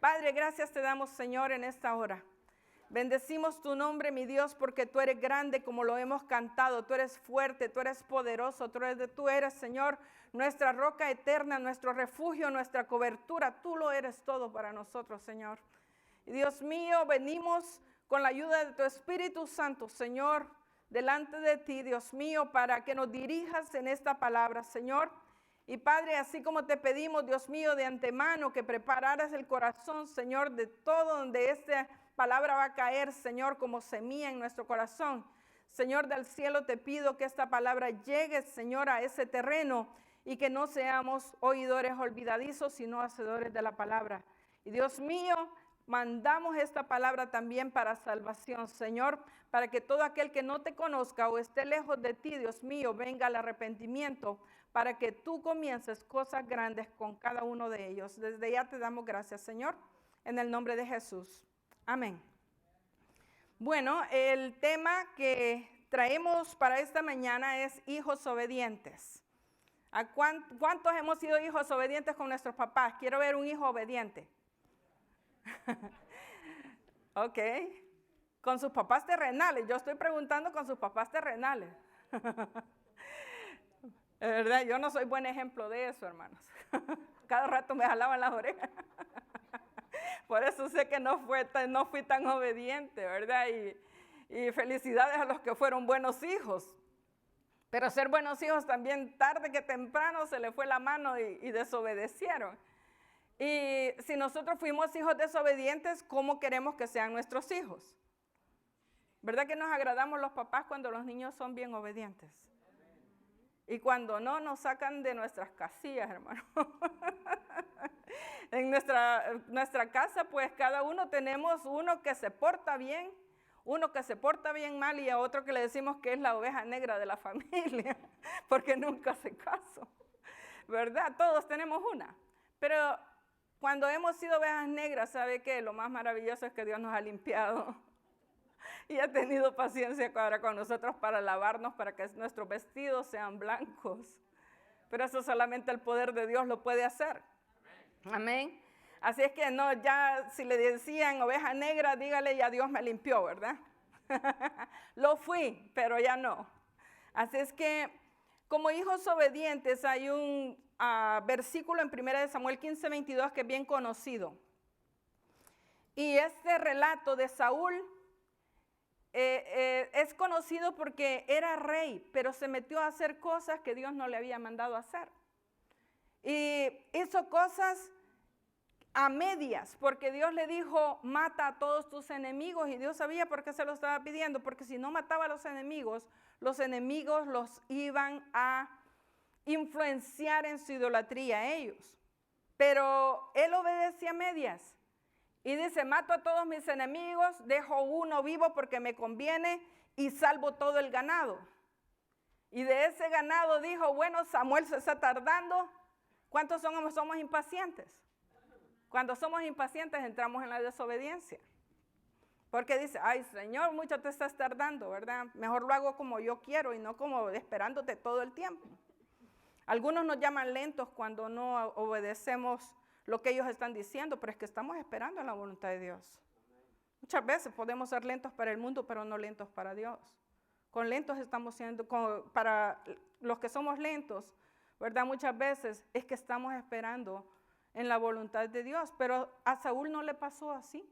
Padre, gracias te damos, Señor, en esta hora. Bendecimos tu nombre, mi Dios, porque tú eres grande como lo hemos cantado. Tú eres fuerte, tú eres poderoso, tú eres, Señor, nuestra roca eterna, nuestro refugio, nuestra cobertura. Tú lo eres todo para nosotros, Señor. Y Dios mío, venimos con la ayuda de tu Espíritu Santo, Señor, delante de ti, Dios mío, para que nos dirijas en esta palabra, Señor. Y Padre, así como te pedimos, Dios mío, de antemano, que prepararas el corazón, Señor, de todo donde esta palabra va a caer, Señor, como semilla en nuestro corazón. Señor del cielo, te pido que esta palabra llegue, Señor, a ese terreno y que no seamos oidores olvidadizos, sino hacedores de la palabra. Y Dios mío, mandamos esta palabra también para salvación, Señor, para que todo aquel que no te conozca o esté lejos de ti, Dios mío, venga al arrepentimiento, para que tú comiences cosas grandes con cada uno de ellos. Desde ya te damos gracias, Señor, en el nombre de Jesús. Amén. Bueno, el tema que traemos para esta mañana es hijos obedientes. ¿A cuántos hemos sido hijos obedientes con nuestros papás? Quiero ver un hijo obediente. Ok. Con sus papás terrenales. Yo estoy preguntando con sus papás terrenales. ¿Verdad? Yo no soy buen ejemplo de eso, hermanos. Cada rato me jalaban las orejas. Por eso sé que no fui tan obediente, ¿verdad? Y felicidades a los que fueron buenos hijos. Pero ser buenos hijos también tarde que temprano se le fue la mano y desobedecieron. Y si nosotros fuimos hijos desobedientes, ¿cómo queremos que sean nuestros hijos? ¿Verdad que nos agradamos los papás cuando los niños son bien obedientes? Y cuando no, nos sacan de nuestras casillas, hermano. En nuestra casa, pues cada uno tenemos uno que se porta bien, uno que se porta bien mal y a otro que le decimos que es la oveja negra de la familia, porque nunca hace caso. ¿Verdad? Todos tenemos una. Pero cuando hemos sido ovejas negras, ¿sabe qué? Lo más maravilloso es que Dios nos ha limpiado. Y ha tenido paciencia ahora con nosotros para lavarnos, para que nuestros vestidos sean blancos. Pero eso solamente el poder de Dios lo puede hacer. Amén. Así es que no, ya si le decían oveja negra, dígale, ya Dios me limpió, ¿verdad? Lo fui, pero ya no. Así es que como hijos obedientes hay un versículo en 1 Samuel 15:22 que es bien conocido. Y este relato de Saúl es conocido porque era rey, pero se metió a hacer cosas que Dios no le había mandado hacer. Y hizo cosas a medias, porque Dios le dijo, mata a todos tus enemigos, y Dios sabía por qué se lo estaba pidiendo, porque si no mataba a los enemigos los iban a influenciar en su idolatría a ellos. Pero él obedecía a medias. Y dice, mato a todos mis enemigos, dejo uno vivo porque me conviene y salvo todo el ganado. Y de ese ganado dijo, bueno, Samuel se está tardando. ¿Cuántos somos impacientes? Cuando somos impacientes entramos en la desobediencia. Porque dice, ay Señor, mucho te estás tardando, ¿verdad? Mejor lo hago como yo quiero y no como esperándote todo el tiempo. Algunos nos llaman lentos cuando no obedecemos lo que ellos están diciendo, pero es que estamos esperando en la voluntad de Dios. Muchas veces podemos ser lentos para el mundo, pero no lentos para Dios. Con lentos estamos siendo, para los que somos lentos, ¿verdad? Muchas veces es que estamos esperando en la voluntad de Dios, pero a Saúl no le pasó así.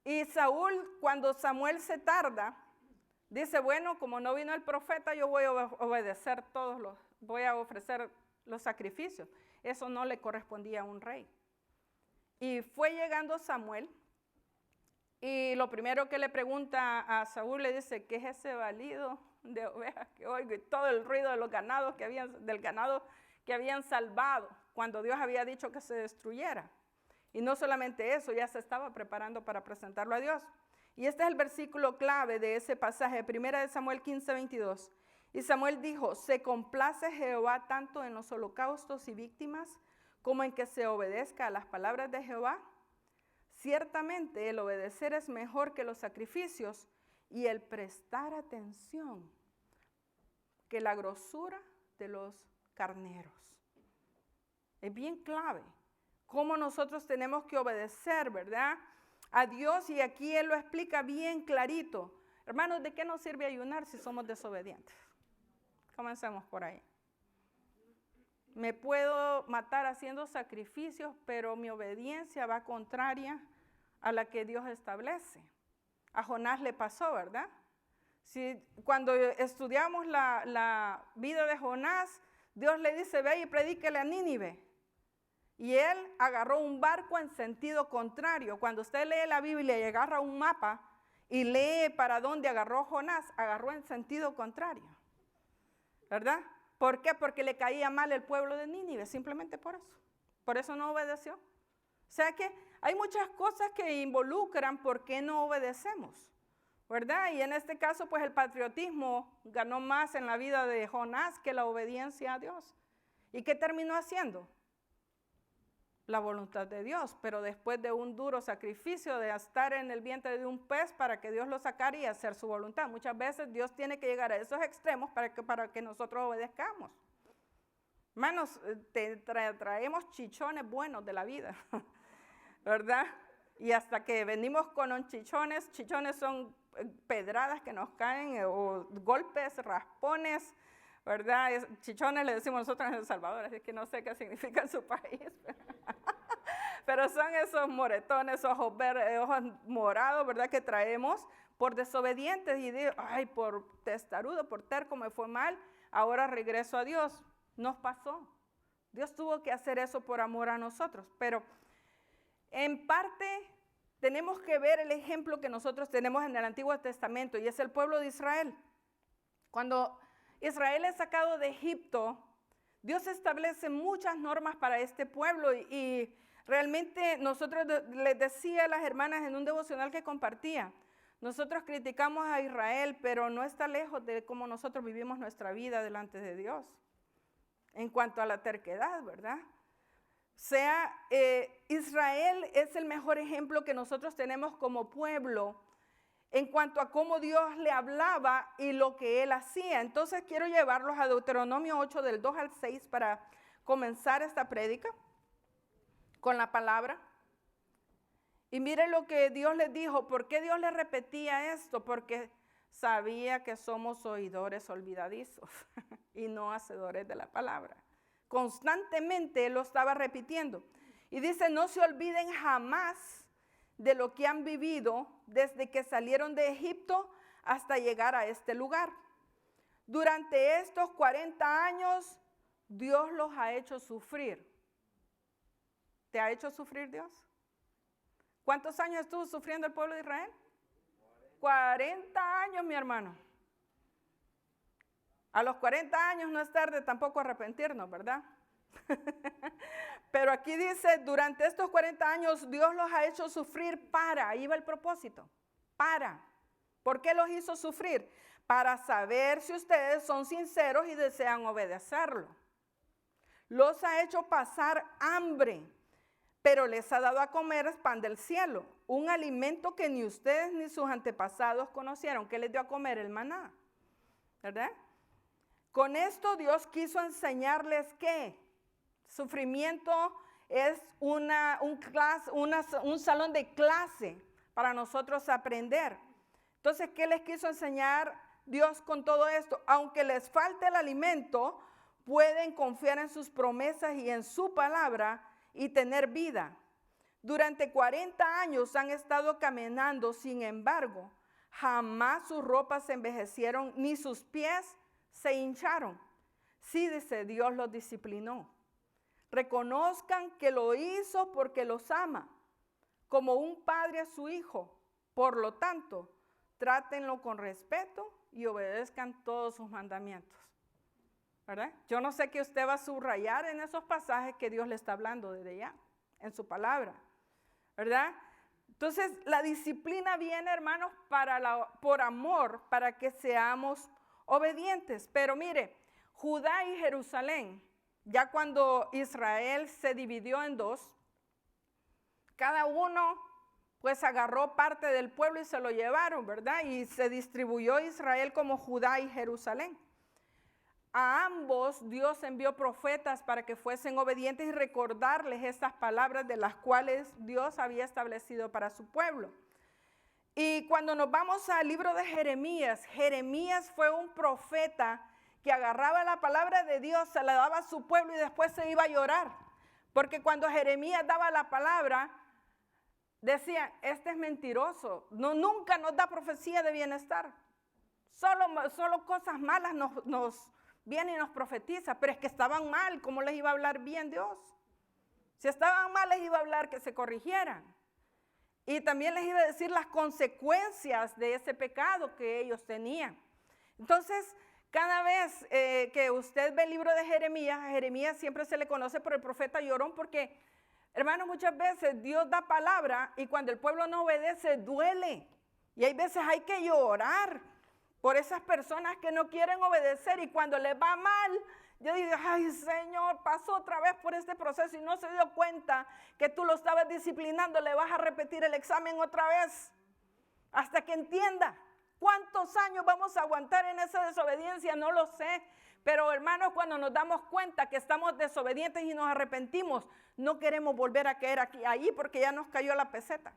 Y Saúl, cuando Samuel se tarda, dice, bueno, como no vino el profeta, yo voy a obedecer voy a ofrecer los sacrificios. Eso no le correspondía a un rey. Y fue llegando Samuel, y lo primero que le pregunta a Saúl, le dice, ¿qué es ese balido de ovejas que oigo? Y todo el ruido de los ganados del ganado que habían salvado, cuando Dios había dicho que se destruyera. Y no solamente eso, ya se estaba preparando para presentarlo a Dios. Y este es el versículo clave de ese pasaje, 1 Samuel 15:22. Y Samuel dijo, ¿se complace Jehová tanto en los holocaustos y víctimas como en que se obedezca a las palabras de Jehová? Ciertamente el obedecer es mejor que los sacrificios y el prestar atención que la grosura de los carneros. Es bien clave. cómo nosotros tenemos que obedecer, ¿verdad? A Dios, y aquí Él lo explica bien clarito. Hermanos, ¿de qué nos sirve ayunar si somos desobedientes? Comencemos por ahí. Me puedo matar haciendo sacrificios, pero mi obediencia va contraria a la que Dios establece. A Jonás le pasó, ¿verdad? Si, cuando estudiamos la vida de Jonás, Dios le dice, ve y predíquele a Nínive. Y él agarró un barco en sentido contrario. Cuando usted lee la Biblia y agarra un mapa y lee para dónde agarró Jonás, agarró en sentido contrario. ¿Verdad? ¿Por qué? Porque le caía mal el pueblo de Nínive, simplemente por eso. Por eso no obedeció. O sea que hay muchas cosas que involucran por qué no obedecemos, ¿verdad? Y en este caso, pues el patriotismo ganó más en la vida de Jonás que la obediencia a Dios. ¿Y qué terminó haciendo? La voluntad de Dios, pero después de un duro sacrificio de estar en el vientre de un pez para que Dios lo sacara y hacer su voluntad. Muchas veces Dios tiene que llegar a esos extremos para que nosotros obedezcamos. Hermanos, traemos chichones buenos de la vida, ¿verdad? Y hasta que venimos con chichones son pedradas que nos caen o golpes, raspones, ¿verdad? Chichones le decimos nosotros en El Salvador, así que no sé qué significa en su país. Pero son esos moretones, ojos morados, ¿verdad? Que traemos por desobedientes y digo, ay, por testarudo, por terco me fue mal, ahora regreso a Dios. Nos pasó. Dios tuvo que hacer eso por amor a nosotros. Pero en parte tenemos que ver el ejemplo que nosotros tenemos en el Antiguo Testamento y es el pueblo de Israel. Cuando Israel es sacado de Egipto, Dios establece muchas normas para este pueblo y realmente nosotros les decía a las hermanas en un devocional que compartía, nosotros criticamos a Israel, pero no está lejos de cómo nosotros vivimos nuestra vida delante de Dios. En cuanto a la terquedad, ¿verdad? O sea, Israel es el mejor ejemplo que nosotros tenemos como pueblo en cuanto a cómo Dios le hablaba y lo que Él hacía. Entonces quiero llevarlos a Deuteronomio 8 del 2 al 6 para comenzar esta prédica con la palabra. Y mire lo que Dios les dijo. ¿Por qué Dios les repetía esto? Porque sabía que somos oidores olvidadizos y no hacedores de la palabra. Constantemente Él lo estaba repitiendo. Y dice, no se olviden jamás de lo que han vivido desde que salieron de Egipto hasta llegar a este lugar. Durante estos 40 años, Dios los ha hecho sufrir. ¿Te ha hecho sufrir Dios? ¿Cuántos años estuvo sufriendo el pueblo de Israel? 40 años, mi hermano. A los 40 años no es tarde tampoco arrepentirnos, ¿verdad? Pero aquí dice, durante estos 40 años Dios los ha hecho sufrir para, ahí va el propósito, para. ¿Por qué los hizo sufrir? Para saber si ustedes son sinceros y desean obedecerlo. Los ha hecho pasar hambre, pero les ha dado a comer pan del cielo, un alimento que ni ustedes ni sus antepasados conocieron, que les dio a comer el maná, ¿verdad? Con esto Dios quiso enseñarles que sufrimiento es un salón de clase para nosotros aprender. Entonces, ¿qué les quiso enseñar Dios con todo esto? Aunque les falte el alimento, pueden confiar en sus promesas y en su palabra y tener vida. Durante 40 años han estado caminando, sin embargo, jamás sus ropas se envejecieron ni sus pies se hincharon. Sí, dice, Dios los disciplinó. Reconozcan que lo hizo porque los ama, como un padre a su hijo. Por lo tanto, trátenlo con respeto y obedezcan todos sus mandamientos. ¿Verdad? Yo no sé qué usted va a subrayar en esos pasajes que Dios le está hablando desde ya, en su palabra. ¿Verdad? Entonces, la disciplina viene, hermanos, por amor, para que seamos obedientes. Pero mire, Judá y Jerusalén, ya cuando Israel se dividió en dos, cada uno pues agarró parte del pueblo y se lo llevaron, ¿verdad? Y se distribuyó Israel como Judá y Jerusalén. a ambos Dios envió profetas para que fuesen obedientes y recordarles estas palabras de las cuales Dios había establecido para su pueblo. Y cuando nos vamos al libro de Jeremías, Jeremías fue un profeta que agarraba la palabra de Dios, se la daba a su pueblo y después se iba a llorar. Porque cuando Jeremías daba la palabra, decían, este es mentiroso, no, nunca nos da profecía de bienestar. Solo cosas malas nos viene y nos profetiza, pero es que estaban mal, ¿cómo les iba a hablar bien Dios? Si estaban mal, les iba a hablar que se corrigieran. Y también les iba a decir las consecuencias de ese pecado que ellos tenían. Entonces, cada vez que usted ve el libro de Jeremías, a Jeremías siempre se le conoce por el profeta llorón porque, hermanos, muchas veces Dios da palabra y cuando el pueblo no obedece, duele. Y hay veces hay que llorar por esas personas que no quieren obedecer y cuando les va mal, yo digo, ay Señor, pasó otra vez por este proceso y no se dio cuenta que tú lo estabas disciplinando, le vas a repetir el examen otra vez hasta que entienda. ¿Cuántos años vamos a aguantar en esa desobediencia? No lo sé. Pero hermanos, cuando nos damos cuenta que estamos desobedientes y nos arrepentimos, no queremos volver a caer ahí porque ya nos cayó la peseta.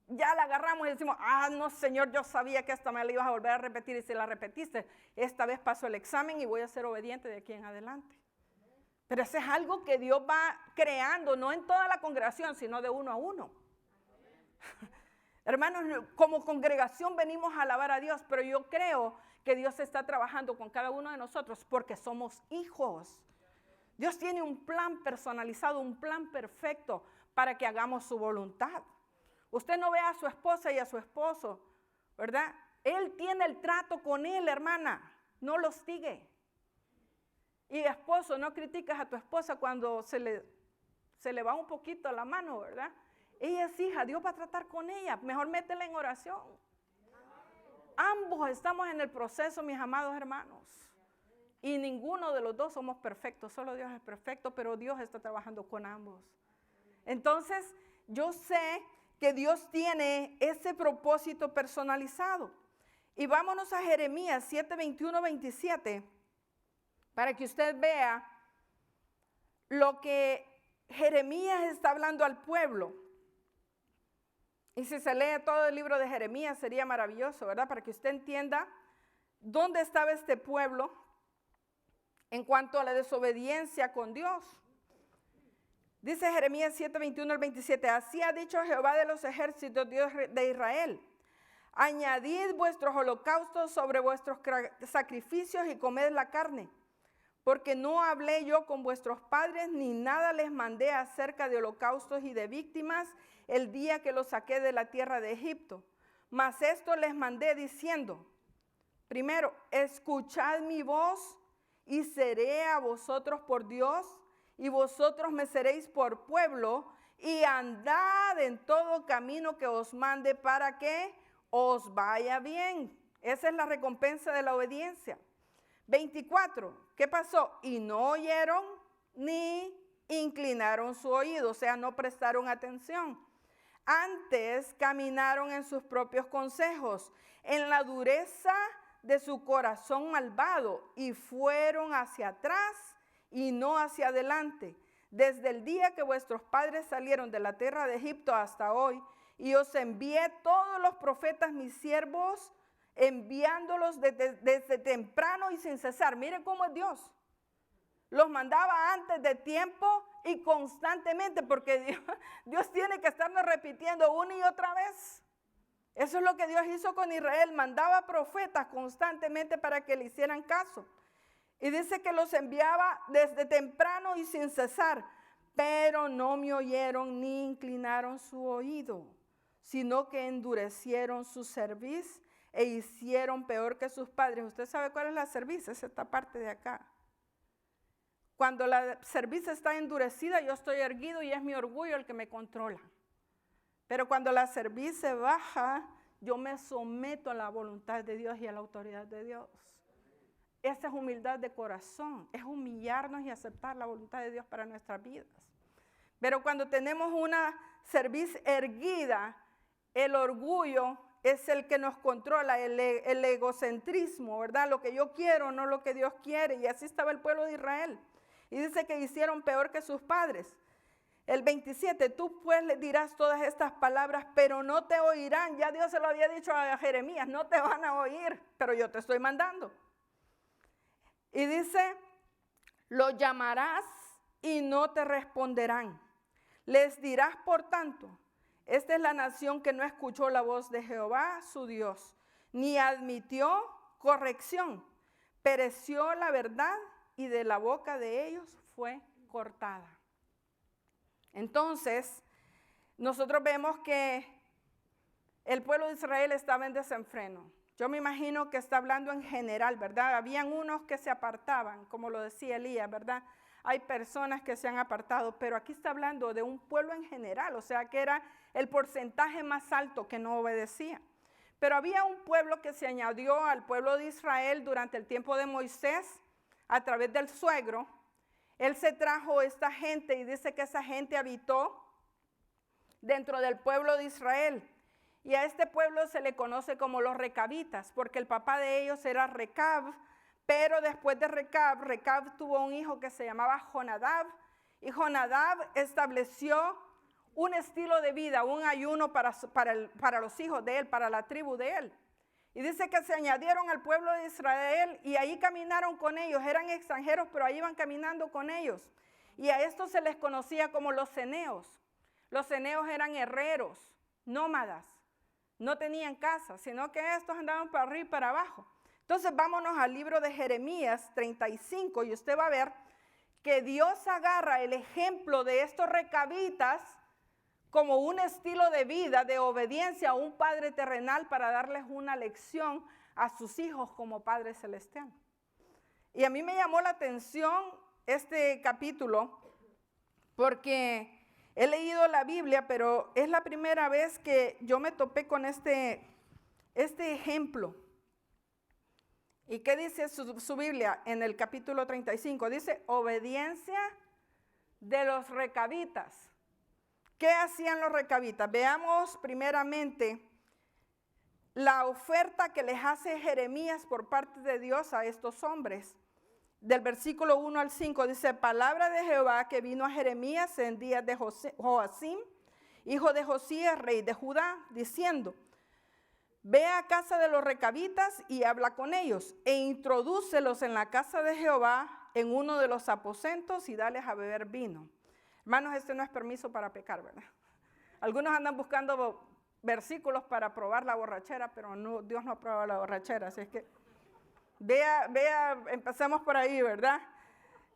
Ya la agarramos y decimos, no Señor, yo sabía que esta me la ibas a volver a repetir y si la repetiste, esta vez paso el examen y voy a ser obediente de aquí en adelante. Pero eso es algo que Dios va creando, no en toda la congregación, sino de uno a uno. Hermanos, como congregación venimos a alabar a Dios, pero yo creo que Dios está trabajando con cada uno de nosotros porque somos hijos. Dios tiene un plan personalizado, un plan perfecto para que hagamos su voluntad. Usted no ve a su esposa y a su esposo, ¿verdad? Él tiene el trato con él, hermana, no lo hostigue. Y esposo, no criticas a tu esposa cuando se le va un poquito la mano, ¿verdad? Ella es hija, Dios va a tratar con ella, mejor métela en oración. Ambos estamos en el proceso, mis amados hermanos. Y ninguno de los dos somos perfectos, solo Dios es perfecto, pero Dios está trabajando con ambos. Entonces, yo sé que Dios tiene ese propósito personalizado. Y vámonos a Jeremías 7, 21, 27, para que usted vea lo que Jeremías está hablando al pueblo. Y si se lee todo el libro de Jeremías sería maravilloso, ¿verdad? Para que usted entienda dónde estaba este pueblo en cuanto a la desobediencia con Dios. Dice Jeremías 7, 21 al 27, así ha dicho Jehová de los ejércitos, Dios de Israel, añadid vuestros holocaustos sobre vuestros sacrificios y comed la carne, porque no hablé yo con vuestros padres, ni nada les mandé acerca de holocaustos y de víctimas el día que los saqué de la tierra de Egipto. Mas esto les mandé diciendo, primero, escuchad mi voz y seré a vosotros por Dios, y vosotros me seréis por pueblo, y andad en todo camino que os mande para que os vaya bien. Esa es la recompensa de la obediencia. 24, ¿qué pasó? Y no oyeron ni inclinaron su oído, o sea, no prestaron atención. Antes caminaron en sus propios consejos, en la dureza de su corazón malvado, y fueron hacia atrás y no hacia adelante, desde el día que vuestros padres salieron de la tierra de Egipto hasta hoy, y os envié todos los profetas mis siervos, enviándolos desde temprano y sin cesar. Miren cómo es Dios. Los mandaba antes de tiempo y constantemente, porque Dios tiene que estarnos repitiendo una y otra vez. Eso es lo que Dios hizo con Israel, mandaba profetas constantemente para que le hicieran caso. Y dice que los enviaba desde temprano y sin cesar, pero no me oyeron ni inclinaron su oído, sino que endurecieron su cerviz e hicieron peor que sus padres. ¿Usted sabe cuál es la cerviz? Es esta parte de acá. Cuando la cerviz está endurecida, yo estoy erguido y es mi orgullo el que me controla. Pero cuando la cerviz se baja, yo me someto a la voluntad de Dios y a la autoridad de Dios. Esa es humildad de corazón, es humillarnos y aceptar la voluntad de Dios para nuestras vidas. Pero cuando tenemos una cerviz erguida, el orgullo es el que nos controla, el egocentrismo, ¿verdad? Lo que yo quiero, no lo que Dios quiere. Y así estaba el pueblo de Israel. Y dice que hicieron peor que sus padres. El 27, tú pues le dirás todas estas palabras, pero no te oirán. Ya Dios se lo había dicho a Jeremías, no te van a oír, pero yo te estoy mandando. Y dice, lo llamarás y no te responderán. Les dirás, por tanto, esta es la nación que no escuchó la voz de Jehová, su Dios, ni admitió corrección. Pereció la verdad y de la boca de ellos fue cortada. Entonces, nosotros vemos que el pueblo de Israel estaba en desenfreno. Yo me imagino que está hablando en general, ¿verdad? Habían unos que se apartaban, como lo decía Elías, ¿verdad? Hay personas que se han apartado, pero aquí está hablando de un pueblo en general, o sea que era el porcentaje más alto que no obedecía. Pero había un pueblo que se añadió al pueblo de Israel durante el tiempo de Moisés a través del suegro. Él se trajo esta gente y dice que esa gente habitó dentro del pueblo de Israel. Y a este pueblo se le conoce como los recabitas, porque el papá de ellos era Recab, pero después de Recab tuvo un hijo que se llamaba Jonadab, y Jonadab estableció un estilo de vida, un ayuno para los hijos de él, para la tribu de él. Y dice que se añadieron al pueblo de Israel y ahí caminaron con ellos. Eran extranjeros, pero ahí iban caminando con ellos. Y a estos se les conocía como los ceneos. Los ceneos eran herreros, nómadas. No tenían casa, sino que estos andaban para arriba y para abajo. Entonces vámonos al libro de Jeremías 35 y usted va a ver que Dios agarra el ejemplo de estos recabitas como un estilo de vida, de obediencia a un Padre terrenal para darles una lección a sus hijos como Padre celestial. Y a mí me llamó la atención este capítulo porque he leído la Biblia, pero es la primera vez que yo me topé con este ejemplo. ¿Y qué dice su Biblia en el capítulo 35? Dice, obediencia de los recabitas. ¿Qué hacían los recabitas? Veamos primeramente la oferta que les hace Jeremías por parte de Dios a estos hombres. Del versículo 1 al 5 dice, palabra de Jehová que vino a Jeremías en días de Joacim, hijo de Josías, rey de Judá, diciendo, ve a casa de los recabitas y habla con ellos, e introdúcelos en la casa de Jehová en uno de los aposentos y dales a beber vino. Hermanos, este no es permiso para pecar, ¿verdad? Algunos andan buscando versículos para probar la borrachera, pero no, Dios no aprueba la borrachera, así es que empecemos por ahí, ¿verdad?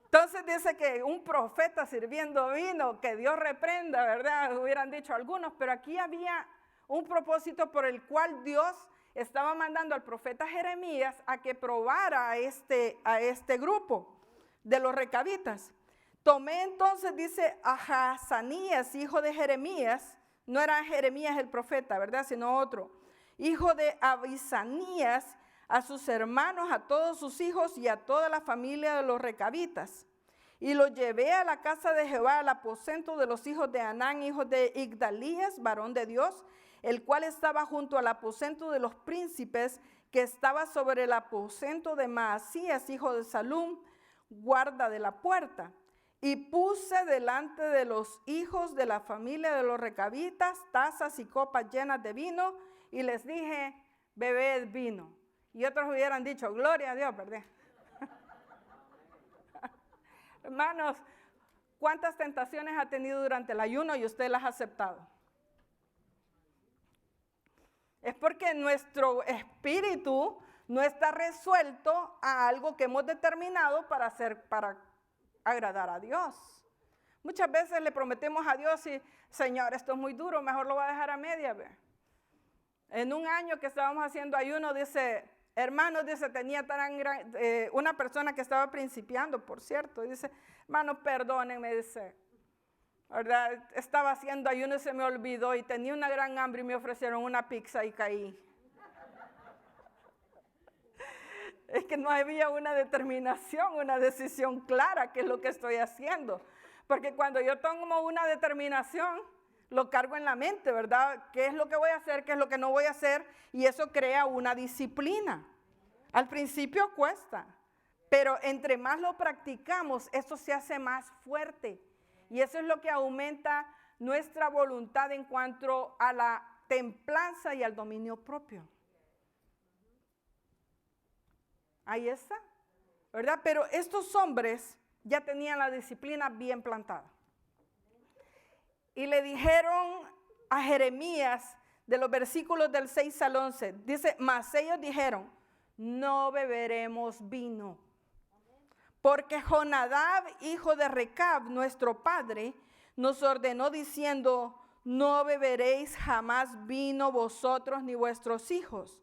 Entonces dice que un profeta sirviendo vino, que Dios reprenda, ¿verdad? Hubieran dicho algunos, pero aquí había un propósito por el cual Dios estaba mandando al profeta Jeremías a que probara a este grupo de los recabitas. Tomé entonces, dice, a Jasanías, hijo de Jeremías, no era Jeremías el profeta, ¿verdad? Sino otro, hijo de Abisanías, a sus hermanos, a todos sus hijos y a toda la familia de los recabitas. Y los llevé a la casa de Jehová, al aposento de los hijos de Anán, hijos de Igdalías, varón de Dios, el cual estaba junto al aposento de los príncipes, que estaba sobre el aposento de Maasías, hijo de Salum, guarda de la puerta. Y puse delante de los hijos de la familia de los recabitas tazas y copas llenas de vino, y les dije, bebed vino. Y otros hubieran dicho, gloria a Dios, ¿verdad? Hermanos, ¿cuántas tentaciones ha tenido durante el ayuno y usted las ha aceptado? Es porque nuestro espíritu no está resuelto a algo que hemos determinado para hacer, para agradar a Dios. Muchas veces le prometemos a Dios y, Señor, esto es muy duro, mejor lo voy a dejar a media. En un año que estábamos haciendo ayuno, dice, hermanos, dice, tenía una persona que estaba principiando, por cierto, dice, hermanos, perdónenme, dice, ¿verdad? Estaba haciendo ayuno y se me olvidó y tenía una gran hambre y me ofrecieron una pizza y caí. Es que no había una determinación, una decisión clara, qué es lo que estoy haciendo. Porque cuando yo tomo una determinación, lo cargo en la mente, ¿verdad? ¿Qué es lo que voy a hacer? ¿Qué es lo que no voy a hacer? Y eso crea una disciplina. Al principio cuesta, pero entre más lo practicamos, eso se hace más fuerte. Y eso es lo que aumenta nuestra voluntad en cuanto a la templanza y al dominio propio. Ahí está, ¿verdad? Pero estos hombres ya tenían la disciplina bien plantada. Y le dijeron a Jeremías, de los versículos del 6 al 11, dice, mas ellos dijeron, no beberemos vino, porque Jonadab, hijo de Recab, nuestro padre, nos ordenó diciendo, no beberéis jamás vino vosotros ni vuestros hijos,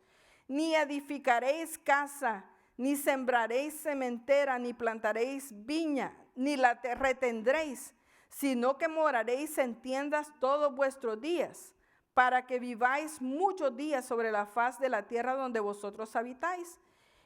ni edificaréis casa, ni sembraréis sementera, ni plantaréis viña, ni la retendréis, sino que moraréis en tiendas todos vuestros días, para que viváis muchos días sobre la faz de la tierra donde vosotros habitáis.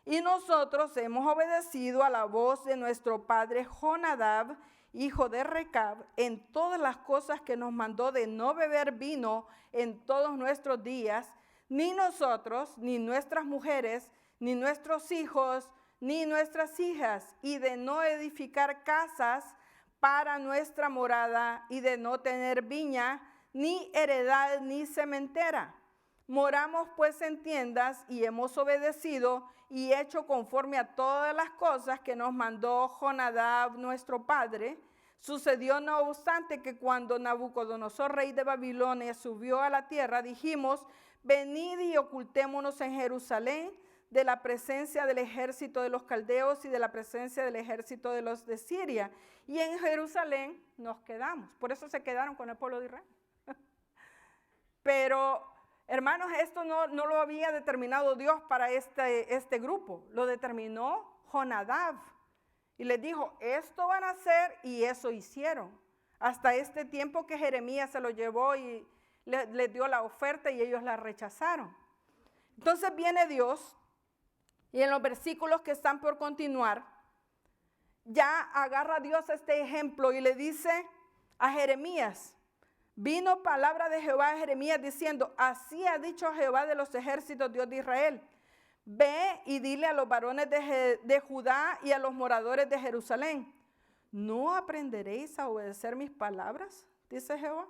Y nosotros hemos obedecido a la voz de nuestro padre Jonadab, hijo de Recab, en todas las cosas que nos mandó de no beber vino en todos nuestros días, ni nosotros, ni nuestras mujeres, ni nuestros hijos, ni nuestras hijas, y de no edificar casas para nuestra morada, y de no tener viña, ni heredad, ni sementera. Moramos pues en tiendas y hemos obedecido y hecho conforme a todas las cosas que nos mandó Jonadab nuestro padre. Sucedió no obstante que cuando Nabucodonosor, rey de Babilonia, subió a la tierra, dijimos, venid y ocultémonos en Jerusalén de la presencia del ejército de los caldeos y de la presencia del ejército de los de Siria. Y en Jerusalén nos quedamos. Por eso se quedaron con el pueblo de Israel. Pero, hermanos, esto no lo había determinado Dios para este grupo. Lo determinó Jonadab. Y les dijo, esto van a hacer, y eso hicieron. Hasta este tiempo que Jeremías se lo llevó y les dio la oferta y ellos la rechazaron. Entonces viene Dios y en los versículos que están por continuar, ya agarra a Dios este ejemplo y le dice a Jeremías, vino palabra de Jehová a Jeremías diciendo, así ha dicho Jehová de los ejércitos, Dios de Israel, ve y dile a los varones de Judá y a los moradores de Jerusalén, ¿no aprenderéis a obedecer mis palabras? Dice Jehová.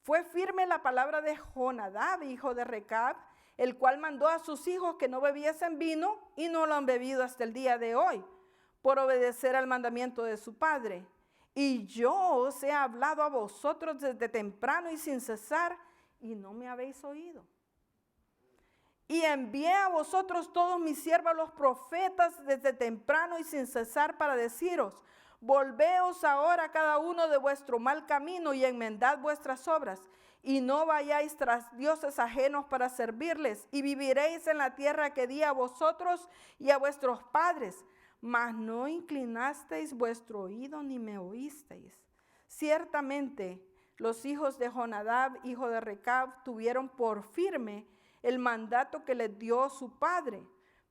Fue firme la palabra de Jonadab, hijo de Recab, el cual mandó a sus hijos que no bebiesen vino y no lo han bebido hasta el día de hoy, por obedecer al mandamiento de su padre. Y yo os he hablado a vosotros desde temprano y sin cesar, y no me habéis oído. Y envié a vosotros todos mis siervos los profetas desde temprano y sin cesar para deciros, volveos ahora cada uno de vuestro mal camino y enmendad vuestras obras, y no vayáis tras dioses ajenos para servirles, y viviréis en la tierra que di a vosotros y a vuestros padres. Mas no inclinasteis vuestro oído ni me oísteis. Ciertamente los hijos de Jonadab, hijo de Recab, tuvieron por firme el mandato que les dio su padre,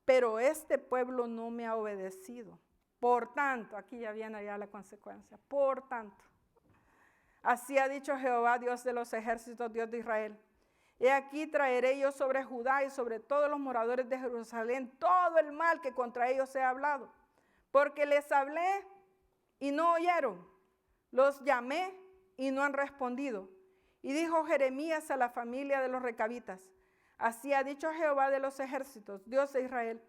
pero este pueblo no me ha obedecido. Por tanto, aquí ya viene ya la consecuencia, por tanto, así ha dicho Jehová, Dios de los ejércitos, Dios de Israel. He aquí traeré yo sobre Judá y sobre todos los moradores de Jerusalén todo el mal que contra ellos he hablado. Porque les hablé y no oyeron, los llamé y no han respondido. Y dijo Jeremías a la familia de los recabitas, así ha dicho Jehová de los ejércitos, Dios de Israel,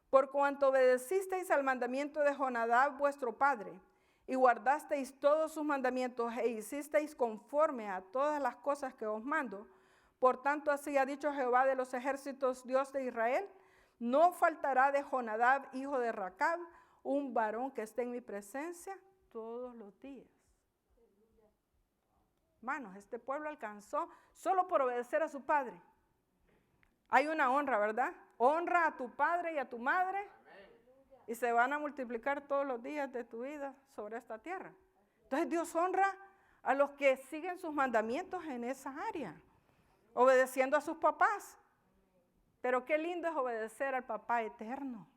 por cuanto obedecisteis al mandamiento de Jonadab vuestro padre, y guardasteis todos sus mandamientos e hicisteis conforme a todas las cosas que os mando, por tanto así ha dicho Jehová de los ejércitos, Dios de Israel, no faltará de Jonadab, hijo de Recab, un varón que esté en mi presencia todos los días. Hermanos, este pueblo alcanzó solo por obedecer a su padre. Hay una honra, ¿verdad? Honra a tu padre y a tu madre y se van a multiplicar todos los días de tu vida sobre esta tierra. Entonces Dios honra a los que siguen sus mandamientos en esa área, obedeciendo a sus papás. Pero qué lindo es obedecer al papá eterno.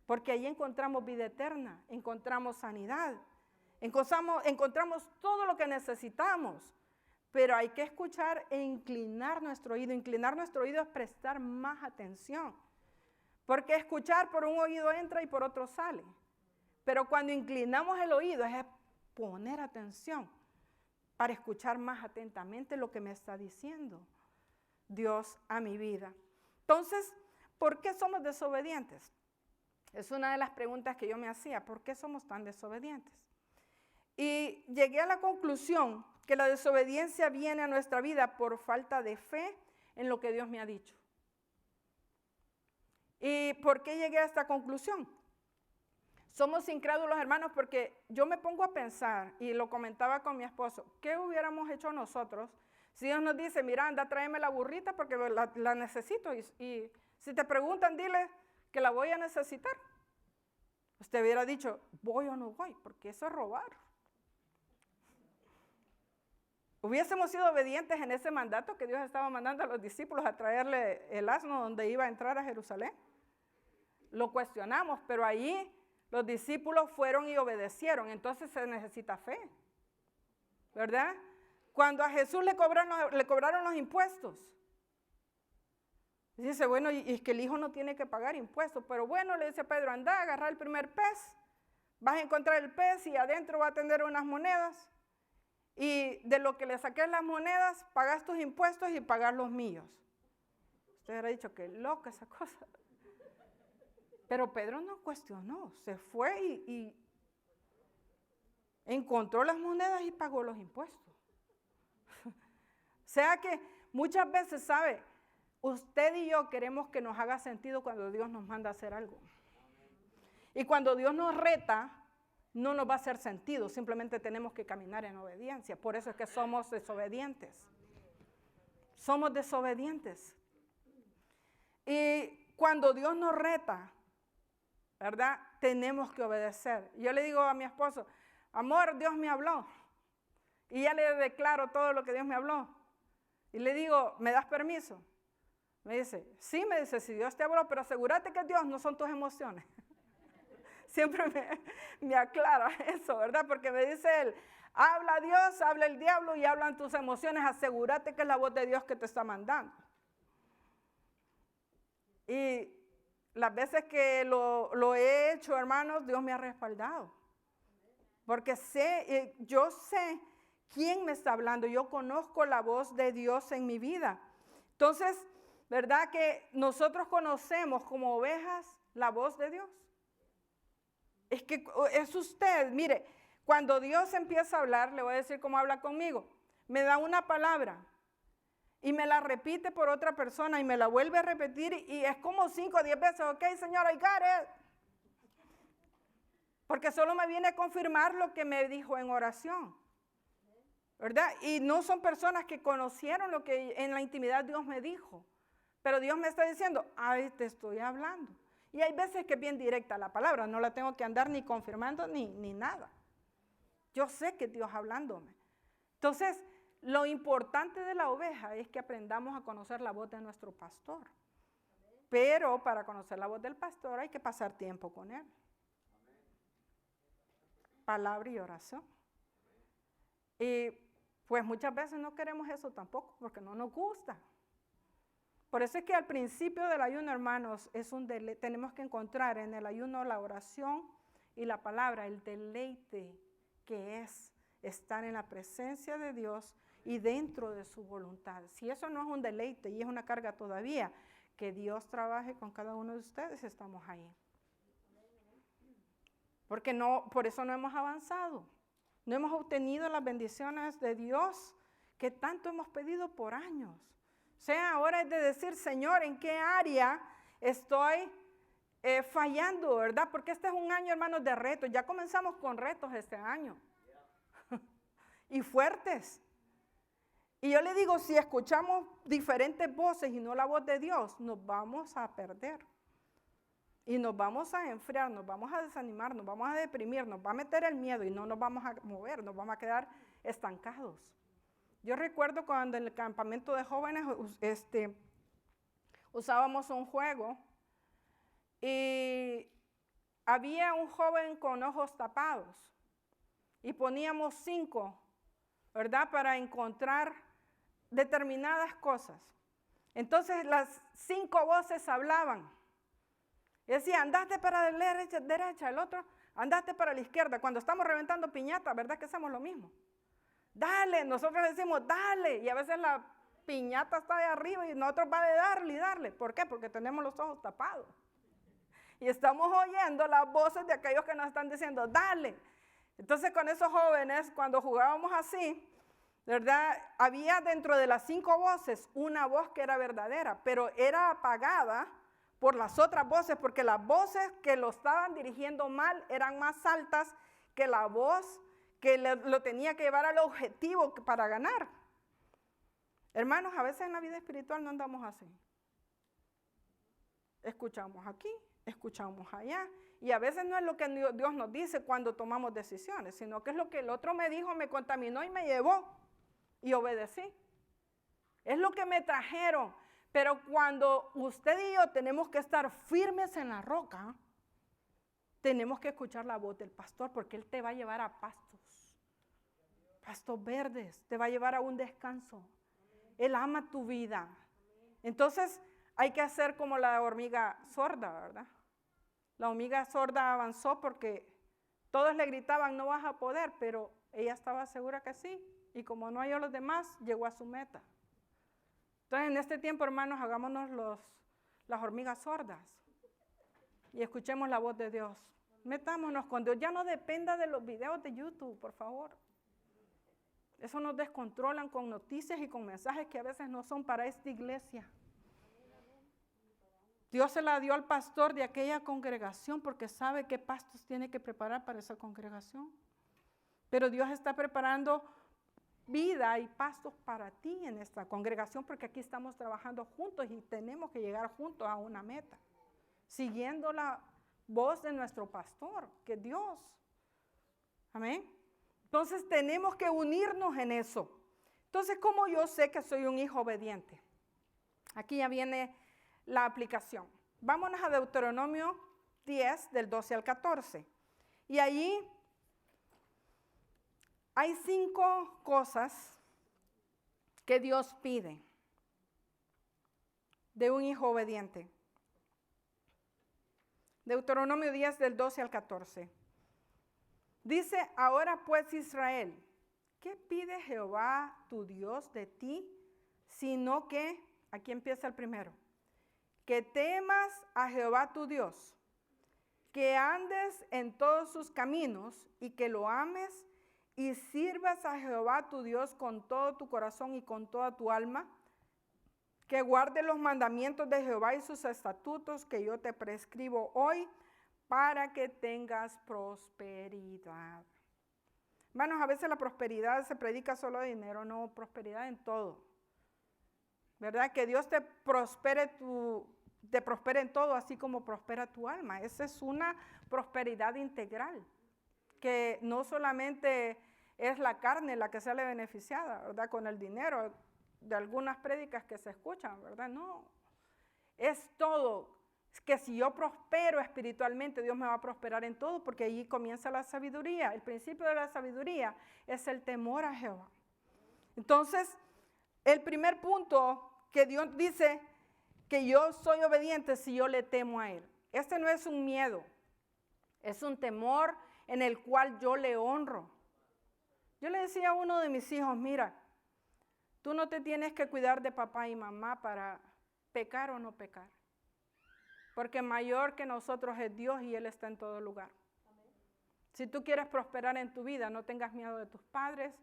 Porque ahí encontramos vida eterna, encontramos sanidad, encontramos todo lo que necesitamos. pero hay que escuchar e inclinar nuestro oído. Inclinar nuestro oído es prestar más atención, porque escuchar por un oído entra y por otro sale. Pero cuando inclinamos el oído es poner atención para escuchar más atentamente lo que me está diciendo Dios a mi vida. Entonces, ¿por qué somos desobedientes? Es una de las preguntas que yo me hacía. ¿Por qué somos tan desobedientes? Y llegué a la conclusión que la desobediencia viene a nuestra vida por falta de fe en lo que Dios me ha dicho. ¿Y por qué llegué a esta conclusión? Somos incrédulos, hermanos, porque yo me pongo a pensar, y lo comentaba con mi esposo, ¿qué hubiéramos hecho nosotros si Dios nos dice, mira, anda, tráeme la burrita porque la necesito? Y si te preguntan, dile que la voy a necesitar. Usted hubiera dicho, voy o no voy, porque eso es robar. Hubiésemos sido obedientes en ese mandato que Dios estaba mandando a los discípulos a traerle el asno donde iba a entrar a Jerusalén. Lo cuestionamos, pero ahí los discípulos fueron y obedecieron, entonces se necesita fe, ¿verdad? Cuando a Jesús le cobraron los impuestos, dice, bueno, y es que el hijo no tiene que pagar impuestos, pero bueno, le dice Pedro, anda, agarra el primer pez, vas a encontrar el pez y adentro va a tener unas monedas, y de lo que le saques las monedas, pagas tus impuestos y pagas los míos. Usted hubiera dicho, qué loca esa cosa. Pero Pedro no cuestionó, se fue y encontró las monedas y pagó los impuestos. O sea que muchas veces, ¿sabe? Usted y yo queremos que nos haga sentido cuando Dios nos manda a hacer algo. Y cuando Dios nos reta, no nos va a hacer sentido, simplemente tenemos que caminar en obediencia. Por eso es que somos desobedientes. Somos desobedientes. Y cuando Dios nos reta, ¿verdad? Tenemos que obedecer. Yo le digo a mi esposo, amor, Dios me habló. Y ya le declaro todo lo que Dios me habló. Y le digo, ¿me das permiso? Me dice, sí, me dice, si Dios te habló, pero asegúrate que Dios no son tus emociones. Siempre me aclara eso, ¿verdad? Porque me dice él, habla Dios, habla el diablo y hablan tus emociones. Asegúrate que es la voz de Dios que te está mandando. Y las veces que lo he hecho, hermanos, Dios me ha respaldado. Porque yo sé quién me está hablando. Yo conozco la voz de Dios en mi vida. Entonces, ¿verdad que nosotros conocemos como ovejas la voz de Dios? Es que es usted, mire, cuando Dios empieza a hablar, le voy a decir cómo habla conmigo. Me da una palabra y me la repite por otra persona y me la vuelve a repetir y es como 5 o 10 veces, ok, Señor, I got it. Porque solo me viene a confirmar lo que me dijo en oración, ¿verdad? Y no son personas que conocieron lo que en la intimidad Dios me dijo, pero Dios me está diciendo, ay, te estoy hablando. Y hay veces que es bien directa la palabra, no la tengo que andar ni confirmando ni nada. Yo sé que Dios hablándome. Entonces, lo importante de la oveja es que aprendamos a conocer la voz de nuestro pastor. Pero para conocer la voz del pastor hay que pasar tiempo con él. Palabra y oración. Y pues muchas veces no queremos eso tampoco porque no nos gusta. Por eso es que al principio del ayuno, hermanos, tenemos que encontrar en el ayuno la oración y la palabra, el deleite que es estar en la presencia de Dios y dentro de su voluntad. Si eso no es un deleite y es una carga todavía, que Dios trabaje con cada uno de ustedes, estamos ahí. Porque por eso no hemos avanzado. No hemos obtenido las bendiciones de Dios que tanto hemos pedido por años. O sea, ahora es de decir, Señor, ¿en qué área estoy fallando, verdad? Porque este es un año, hermanos, de retos. Ya comenzamos con retos este año. Y fuertes. Y yo le digo, si escuchamos diferentes voces y no la voz de Dios, nos vamos a perder. Y nos vamos a enfriar, nos vamos a desanimar, nos vamos a deprimir, nos va a meter el miedo y no nos vamos a mover, nos vamos a quedar estancados. Yo recuerdo cuando en el campamento de jóvenes usábamos un juego y había un joven con ojos tapados y poníamos 5, ¿verdad? Para encontrar determinadas cosas. Entonces las 5 voces hablaban. Decía, andaste para la derecha, el otro, andaste para la izquierda. Cuando estamos reventando piñata, ¿verdad que hacemos lo mismo? Dale, nosotros le decimos, dale, y a veces la piñata está de arriba y nosotros va de darle y darle. ¿Por qué? Porque tenemos los ojos tapados. Y estamos oyendo las voces de aquellos que nos están diciendo, dale. Entonces con esos jóvenes, cuando jugábamos así, ¿verdad? Había dentro de las 5 voces una voz que era verdadera, pero era apagada por las otras voces, porque las voces que lo estaban dirigiendo mal eran más altas que la voz que lo tenía que llevar al objetivo para ganar. Hermanos, a veces en la vida espiritual no andamos así. Escuchamos aquí, escuchamos allá, y a veces no es lo que Dios nos dice cuando tomamos decisiones, sino que es lo que el otro me dijo, me contaminó y me llevó. Y obedecí. Es lo que me trajeron. Pero cuando usted y yo tenemos que estar firmes en la roca, tenemos que escuchar la voz del pastor, porque él te va a llevar a pastos verdes, te va a llevar a un descanso. Él ama tu vida. Entonces hay que hacer como la hormiga sorda, ¿verdad? La hormiga sorda avanzó porque todos le gritaban, no vas a poder, pero ella estaba segura que sí. Y como no halló a los demás, llegó a su meta. Entonces, en este tiempo, hermanos, hagámonos las hormigas sordas y escuchemos la voz de Dios. Metámonos con Dios. Ya no dependa de los videos de YouTube, por favor. Eso nos descontrolan con noticias y con mensajes que a veces no son para esta iglesia. Dios se la dio al pastor de aquella congregación porque sabe qué pastos tiene que preparar para esa congregación. Pero Dios está preparando vida y pastos para ti en esta congregación, porque aquí estamos trabajando juntos y tenemos que llegar juntos a una meta, siguiendo la voz de nuestro pastor, que es Dios. Amén. Entonces tenemos que unirnos en eso. Entonces, ¿cómo yo sé que soy un hijo obediente? Aquí ya viene la aplicación. Vámonos a Deuteronomio 10, del 12 al 14. Y allí hay 5 cosas que Dios pide de un hijo obediente. Deuteronomio 10 del 12 al 14. Dice, ahora pues Israel, ¿qué pide Jehová tu Dios de ti? Sino que, aquí empieza el primero, que temas a Jehová tu Dios, que andes en todos sus caminos y que lo ames y sirvas a Jehová tu Dios con todo tu corazón y con toda tu alma, que guardes los mandamientos de Jehová y sus estatutos que yo te prescribo hoy para que tengas prosperidad. Hermanos, a veces la prosperidad se predica solo de dinero, no, prosperidad en todo. ¿Verdad? Que Dios te prospere en todo, así como prospera tu alma. Esa es una prosperidad integral, que no solamente es la carne la que sale beneficiada, ¿verdad? Con el dinero de algunas prédicas que se escuchan, ¿verdad? No, es todo. Es que si yo prospero espiritualmente, Dios me va a prosperar en todo, porque allí comienza la sabiduría. El principio de la sabiduría es el temor a Jehová. Entonces, el primer punto que Dios dice que yo soy obediente si yo le temo a Él. Este no es un miedo, es un temor en el cual yo le honro. Yo le decía a uno de mis hijos, mira, tú no te tienes que cuidar de papá y mamá para pecar o no pecar. Porque mayor que nosotros es Dios y Él está en todo lugar. Amén. Si tú quieres prosperar en tu vida, no tengas miedo de tus padres.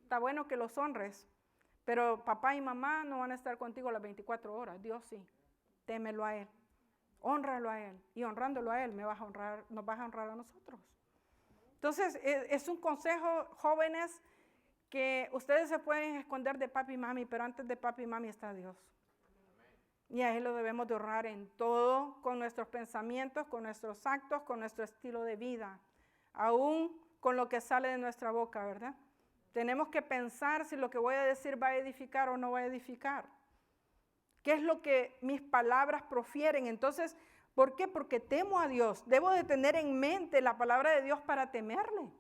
Está bueno que los honres, pero papá y mamá no van a estar contigo las 24 horas. Dios sí. Témelo a Él. Hónralo a Él. Y honrándolo a Él, nos vas a honrar a nosotros. Entonces, es un consejo, jóvenes, que ustedes se pueden esconder de papi y mami, pero antes de papi y mami está Dios. Y a Él lo debemos de honrar en todo, con nuestros pensamientos, con nuestros actos, con nuestro estilo de vida, aún con lo que sale de nuestra boca, ¿verdad? Tenemos que pensar si lo que voy a decir va a edificar o no va a edificar. ¿Qué es lo que mis palabras profieren? Entonces, ¿por qué? Porque temo a Dios. Debo de tener en mente la palabra de Dios para temerle.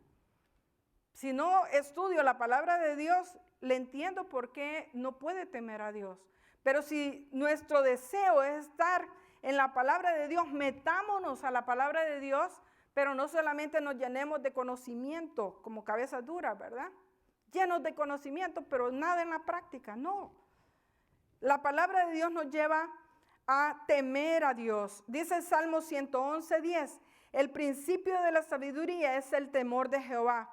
Si no estudio la palabra de Dios, le entiendo por qué no puede temer a Dios. Pero si nuestro deseo es estar en la palabra de Dios, metámonos a la palabra de Dios, pero no solamente nos llenemos de conocimiento como cabezas duras, ¿verdad? Llenos de conocimiento, pero nada en la práctica, no. La palabra de Dios nos lleva a temer a Dios. Dice el Salmo 111:10, el principio de la sabiduría es el temor de Jehová.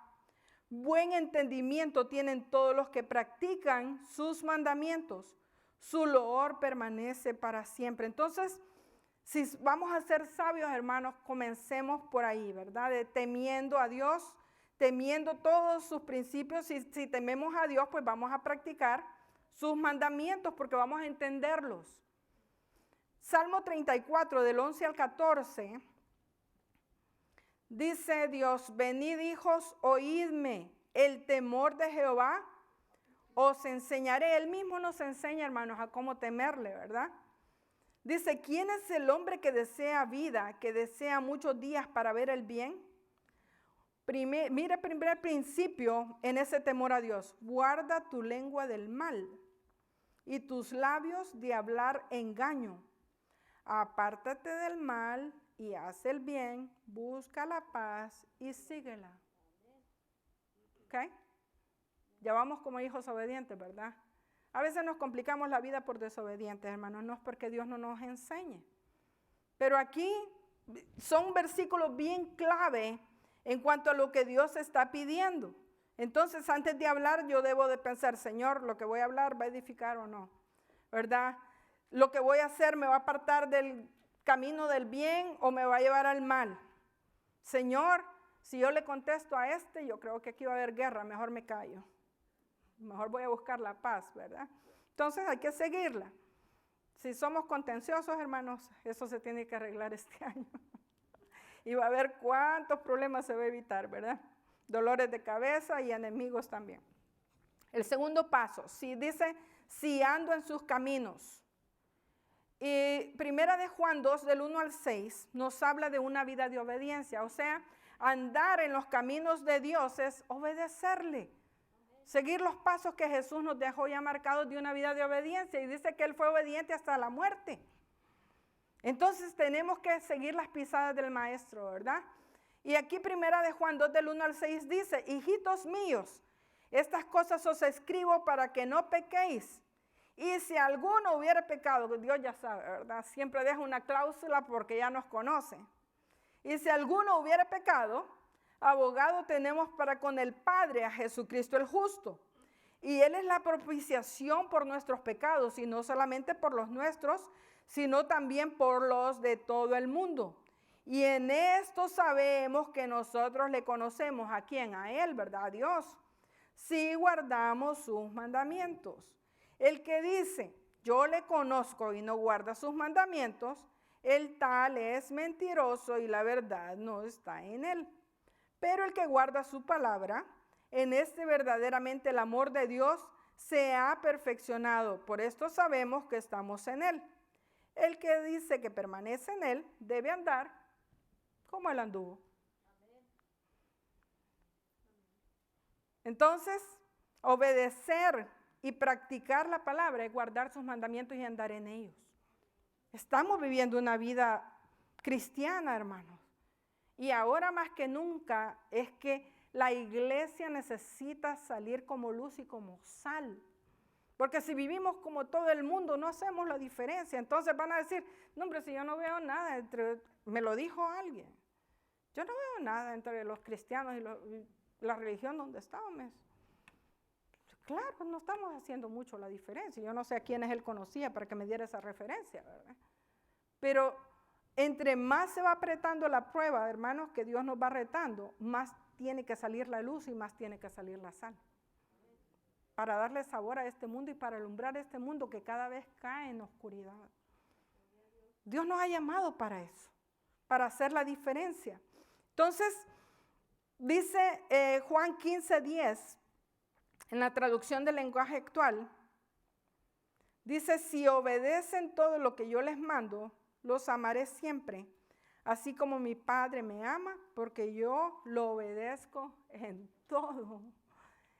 Buen entendimiento tienen todos los que practican sus mandamientos. Su loor permanece para siempre. Entonces, si vamos a ser sabios, hermanos, comencemos por ahí, ¿verdad? De temiendo a Dios, temiendo todos sus principios. Si tememos a Dios, pues vamos a practicar sus mandamientos porque vamos a entenderlos. Salmo 34, del 11 al 14, dice Dios, venid hijos, oídme, el temor de Jehová os enseñaré. Él mismo nos enseña, hermanos, a cómo temerle, ¿verdad? Dice, ¿quién es el hombre que desea vida, que desea muchos días para ver el bien? Mira el primer principio en ese temor a Dios. Guarda tu lengua del mal y tus labios de hablar engaño. Apártate del mal y haz el bien, busca la paz y síguela. ¿Ok? Ya vamos como hijos obedientes, ¿verdad? A veces nos complicamos la vida por desobedientes, hermanos, no es porque Dios no nos enseñe. Pero aquí son versículos bien clave en cuanto a lo que Dios está pidiendo. Entonces, antes de hablar, yo debo de pensar, Señor, lo que voy a hablar, ¿va a edificar o no? ¿Verdad? Lo que voy a hacer, ¿me va a apartar del camino del bien o me va a llevar al mal? Señor, si yo le contesto a este, yo creo que aquí va a haber guerra, mejor me callo. Mejor voy a buscar la paz, ¿verdad? Entonces hay que seguirla. Si somos contenciosos, hermanos, eso se tiene que arreglar este año. Y va a ver cuántos problemas se va a evitar, ¿verdad? Dolores de cabeza y enemigos también. El segundo paso, dice, si ando en sus caminos. Y primera de Juan 2, del 1 al 6, nos habla de una vida de obediencia. O sea, andar en los caminos de Dios es obedecerle. Seguir los pasos que Jesús nos dejó ya marcados de una vida de obediencia. Y dice que Él fue obediente hasta la muerte. Entonces tenemos que seguir las pisadas del Maestro, ¿verdad? Y aquí primera de Juan 2, del 1 al 6 dice, hijitos míos, estas cosas os escribo para que no pequéis. Y si alguno hubiera pecado, Dios ya sabe, ¿verdad? Siempre deja una cláusula porque ya nos conoce. Y si alguno hubiera pecado, abogado tenemos para con el Padre, a Jesucristo el justo. Y Él es la propiciación por nuestros pecados, y no solamente por los nuestros, sino también por los de todo el mundo. Y en esto sabemos que nosotros le conocemos. ¿A quién? A Él, ¿verdad? A Dios. Si guardamos sus mandamientos. El que dice, yo le conozco y no guarda sus mandamientos, el tal es mentiroso y la verdad no está en él. Pero el que guarda su palabra, en este verdaderamente el amor de Dios se ha perfeccionado. Por esto sabemos que estamos en él. El que dice que permanece en él debe andar como él anduvo. Entonces, obedecer y practicar la palabra es guardar sus mandamientos y andar en ellos. Estamos viviendo una vida cristiana, hermanos. Y ahora más que nunca es que la iglesia necesita salir como luz y como sal. Porque si vivimos como todo el mundo, no hacemos la diferencia. Entonces van a decir, no hombre, si yo no veo nada me lo dijo alguien. Yo no veo nada entre los cristianos y la religión donde estamos. Claro, no estamos haciendo mucho la diferencia. Yo no sé a quiénes él conocía para que me diera esa referencia, ¿verdad? Pero entre más se va apretando la prueba, hermanos, que Dios nos va retando, más tiene que salir la luz y más tiene que salir la sal. Para darle sabor a este mundo y para alumbrar este mundo que cada vez cae en oscuridad. Dios nos ha llamado para eso, para hacer la diferencia. Entonces, dice Juan 15:10, en la traducción del lenguaje actual, dice, si obedecen todo lo que yo les mando, los amaré siempre, así como mi Padre me ama, porque yo lo obedezco en todo.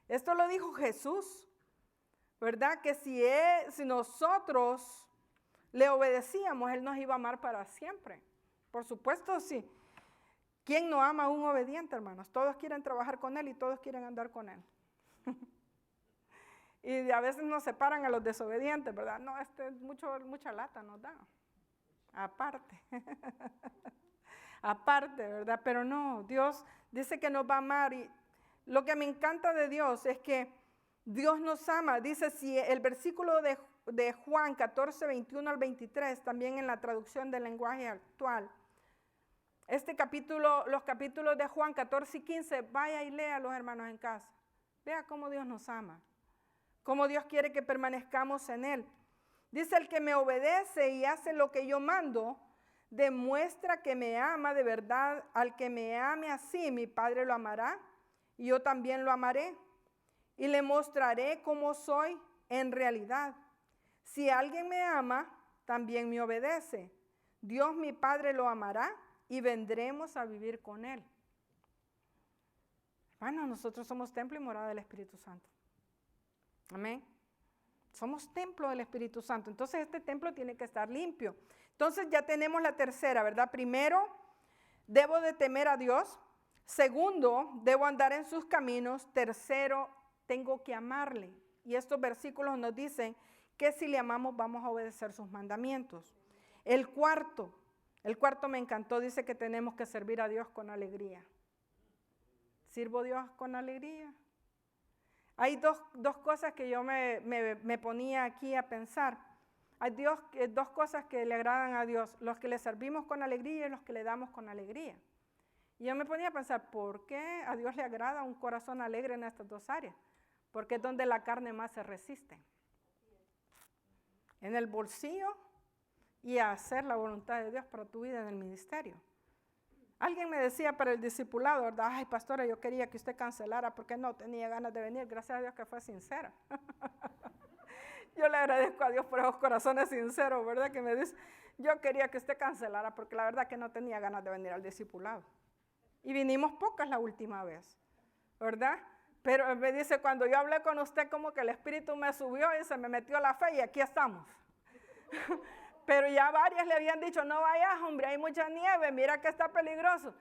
Esto lo dijo Jesús. ¿verdad? Que si nosotros le obedecíamos, Él nos iba a amar para siempre. Por supuesto, sí. ¿Quién no ama a un obediente, hermanos? Todos quieren trabajar con Él y todos quieren andar con Él. Y a veces nos separan a los desobedientes, ¿verdad? No, mucha lata nos da. Aparte. Aparte, ¿verdad? Pero no, Dios dice que nos va a amar. Y lo que me encanta de Dios es que Dios nos ama. Dice, si el versículo de Juan 14, 21 al 23, también en la traducción del lenguaje actual. Los capítulos de Juan 14 y 15, vaya y lea a los hermanos en casa. Vea cómo Dios nos ama, cómo Dios quiere que permanezcamos en Él. Dice, el que me obedece y hace lo que yo mando, demuestra que me ama de verdad. Al que me ame así, mi Padre lo amará y yo también lo amaré. Y le mostraré cómo soy en realidad. Si alguien me ama, también me obedece. Dios mi Padre lo amará y vendremos a vivir con Él. Hermanos, nosotros somos templo y morada del Espíritu Santo. Amén. Somos templo del Espíritu Santo. Entonces este templo tiene que estar limpio. Entonces ya tenemos la tercera, ¿verdad? Primero, debo de temer a Dios. Segundo, debo andar en sus caminos. Tercero, tengo que amarle. Y estos versículos nos dicen que si le amamos vamos a obedecer sus mandamientos. El cuarto me encantó, dice que tenemos que servir a Dios con alegría. ¿Sirvo a Dios con alegría? Hay dos cosas que yo me ponía aquí a pensar. Hay dos cosas que le agradan a Dios, los que le servimos con alegría y los que le damos con alegría. Y yo me ponía a pensar, ¿por qué a Dios le agrada un corazón alegre en estas dos áreas? Porque es donde la carne más se resiste. En el bolsillo y a hacer la voluntad de Dios para tu vida en el ministerio. Alguien me decía para el discipulado, ¿verdad? Ay, pastora, yo quería que usted cancelara porque no tenía ganas de venir. Gracias a Dios que fue sincera. Yo le agradezco a Dios por esos corazones sinceros, ¿verdad? Que me dice, yo quería que usted cancelara porque la verdad que no tenía ganas de venir al discipulado. Y vinimos pocas la última vez, ¿verdad? Pero me dice, cuando yo hablé con usted, como que el espíritu me subió y se me metió la fe y aquí estamos. Pero ya varias le habían dicho, no vayas, hombre, hay mucha nieve, mira que está peligroso.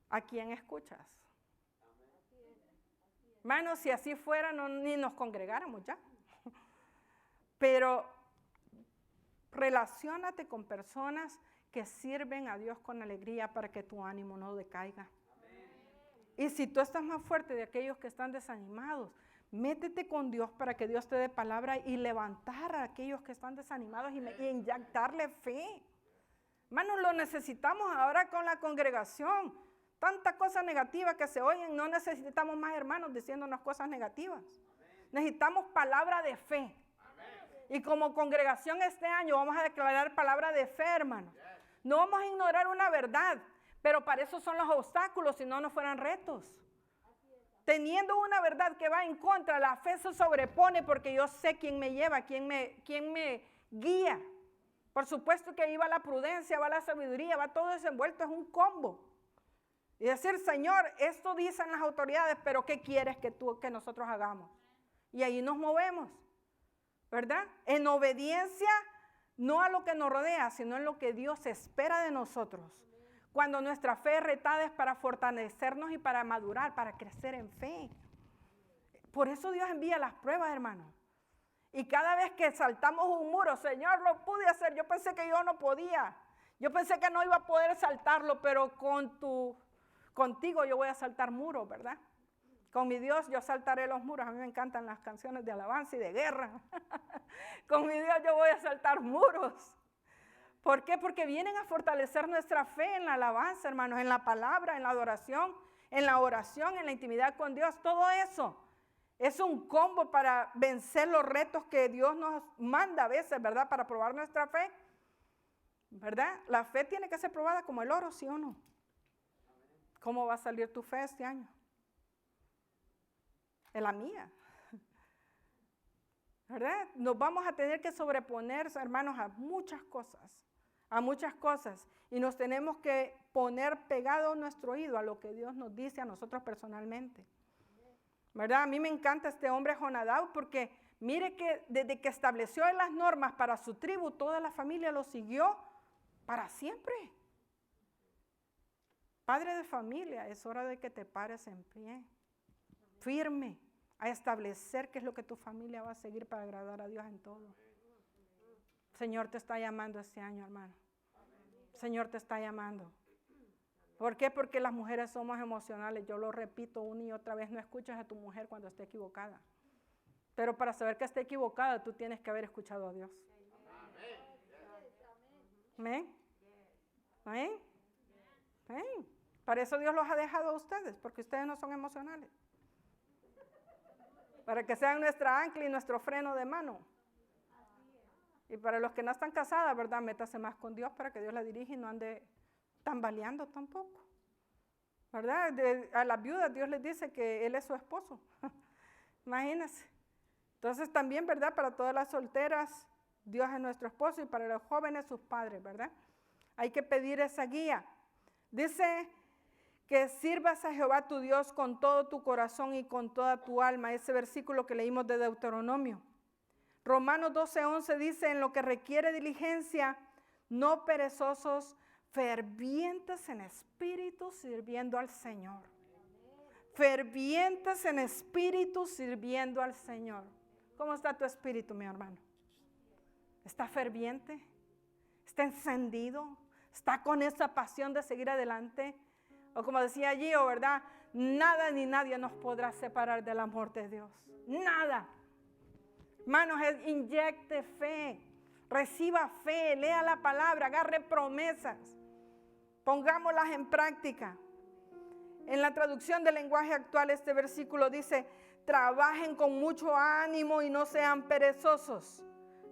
¿A quién escuchas? Hermanos, si así fuera, ni nos congregáramos ya. Pero relaciónate con personas que sirven a Dios con alegría para que tu ánimo no decaiga. Y si tú estás más fuerte de aquellos que están desanimados, métete con Dios para que Dios te dé palabra y levantar a aquellos que están desanimados y inyectarle fe. Hermanos, lo necesitamos ahora con la congregación. Tanta cosa negativa que se oyen, no necesitamos más hermanos diciéndonos cosas negativas. Necesitamos palabra de fe. Y como congregación este año vamos a declarar palabra de fe, hermanos. No vamos a ignorar una verdad, pero para eso son los obstáculos, si no, no fueran retos. Teniendo una verdad que va en contra, la fe se sobrepone porque yo sé quién me lleva, quién me guía. Por supuesto que ahí va la prudencia, va la sabiduría, va todo eso envuelto, es un combo. Y decir, Señor, esto dicen las autoridades, pero ¿qué quieres que nosotros hagamos? Y ahí nos movemos, ¿verdad? En obediencia, no a lo que nos rodea, sino en lo que Dios espera de nosotros. Cuando nuestra fe es retada es para fortalecernos y para madurar, para crecer en fe. Por eso Dios envía las pruebas, hermano. Y cada vez que saltamos un muro, Señor, lo pude hacer. Yo pensé que yo no podía. Yo pensé que no iba a poder saltarlo, pero contigo yo voy a saltar muros, ¿verdad? Con mi Dios yo saltaré los muros. A mí me encantan las canciones de alabanza y de guerra. Con mi Dios yo voy a saltar muros. ¿Por qué? Porque vienen a fortalecer nuestra fe en la alabanza, hermanos, en la palabra, en la adoración, en la oración, en la intimidad con Dios. Todo eso es un combo para vencer los retos que Dios nos manda a veces, ¿verdad? Para probar nuestra fe, ¿verdad? La fe tiene que ser probada como el oro, ¿sí o no? ¿Cómo va a salir tu fe este año? Es la mía, ¿verdad? Nos vamos a tener que sobreponer, hermanos, a muchas cosas, y nos tenemos que poner pegado nuestro oído a lo que Dios nos dice a nosotros personalmente, ¿verdad? A mí me encanta este hombre Jonadab porque Mire que desde que estableció las normas para su tribu, toda la familia lo siguió para siempre. Padre de familia, es hora de que te pares en pie, firme, a establecer qué es lo que tu familia va a seguir para agradar a Dios en todo. Señor te está llamando este año, hermano. Señor te está llamando. ¿Por qué? Porque las mujeres somos emocionales. Yo lo repito una y otra vez, no escuches a tu mujer cuando esté equivocada. Pero para saber que esté equivocada, tú tienes que haber escuchado a Dios. ¿Amén? ¿Amén? ¿Amén? Para eso Dios los ha dejado a ustedes, porque ustedes no son emocionales. Para que sean nuestra ancla y nuestro freno de mano. Y para los que no están casadas, ¿verdad? Métase más con Dios para que Dios la dirija y no ande tambaleando tampoco. ¿Verdad? A las viudas Dios les dice que Él es su esposo. Imagínense. Entonces también, ¿verdad? Para todas las solteras, Dios es nuestro esposo, y para los jóvenes sus padres, ¿verdad? Hay que pedir esa guía. Dice que sirvas a Jehová tu Dios con todo tu corazón y con toda tu alma. Ese versículo que leímos de Deuteronomio. Romanos 12:11 dice, en lo que requiere diligencia, no perezosos, fervientes en espíritu, sirviendo al Señor. Fervientes en espíritu, sirviendo al Señor. ¿Cómo está tu espíritu, mi hermano? ¿Está ferviente? ¿Está encendido? ¿Está con esa pasión de seguir adelante? O como decía Gio, ¿verdad? Nada ni nadie nos podrá separar del amor de Dios. Nada. Hermanos, inyecte fe, reciba fe, lea la palabra, agarre promesas, pongámoslas en práctica. En la traducción del lenguaje actual, este versículo dice, trabajen con mucho ánimo y no sean perezosos.